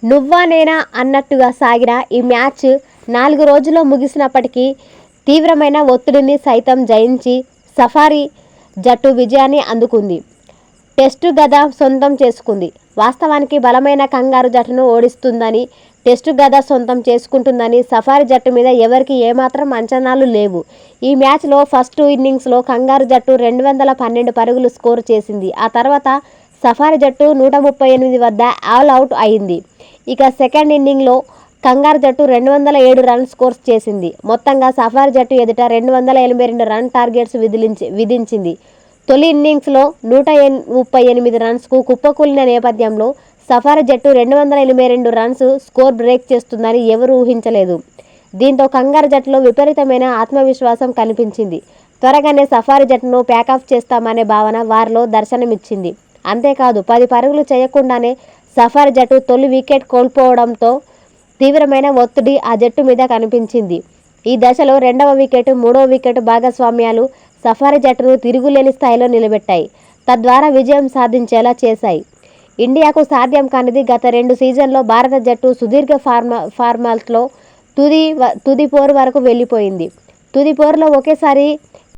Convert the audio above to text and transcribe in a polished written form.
నువ్వా నేనా అన్నట్టుగా సాగిన ఈ మ్యాచ్ 4 రోజుల్లో ముగిసినప్పటికీ తీవ్రమైన ఒత్తిడిని సైతం జయించి సఫారీ జట్టు విజయాన్ని అందుకుంది. టెస్టు గద సొంతం చేసుకుంది. వాస్తవానికి బలమైన కంగారు జట్టును ఓడిస్తుందని, టెస్టు గద సొంతం చేసుకుంటుందని సఫారీ జట్టు మీద ఎవరికీ ఏమాత్రం అంచనాలు లేవు. ఈ మ్యాచ్లో ఫస్ట్ ఇన్నింగ్స్లో కంగారు జట్టు 212 పరుగులు స్కోరు చేసింది. ఆ తర్వాత సఫారీ జట్టు 138 వద్ద ఆల్ అవుట్ అయింది. ఇక సెకండ్ ఇన్నింగ్స్లో కంగారు జట్టు 207 రన్ స్కోర్ చేసింది. మొత్తంగా సఫారీ జట్టు ఎదుట 282 రన్ టార్గెట్స్ విధించింది. తొలి ఇన్నింగ్స్లో 138 రన్స్కు కుప్పకూలిన నేపథ్యంలో సఫారీ జట్టు 282 రన్స్ స్కోర్ బ్రేక్ చేస్తుందని ఎవరూ ఊహించలేదు. దీంతో కంగారు జట్టులో విపరీతమైన ఆత్మవిశ్వాసం కనిపించింది. త్వరగానే సఫారీ జట్టును ప్యాకాఫ్ చేస్తామనే భావన వారిలో దర్శనమిచ్చింది. అంతేకాదు 10 పరుగులు చేయకుండానే సఫారీ జట్టు తొలి వికెట్ కోల్పోవడంతో తీవ్రమైన ఒత్తిడి ఆ జట్టు మీద కనిపించింది. ఈ దశలో రెండవ వికెట్, మూడవ వికెట్ భాగస్వామ్యాలు సఫారీ జట్టును తిరుగులేని స్థాయిలో నిలబెట్టాయి. తద్వారా విజయం సాధించేలా చేశాయి. ఇండియాకు సాధ్యం కానిది గత 2 సీజన్లలో భారత జట్టు సుదీర్ఘ ఫార్మాట్లో తుది పోరు వరకు వెళ్లిపోయింది. తుది పోరులో ఒకేసారి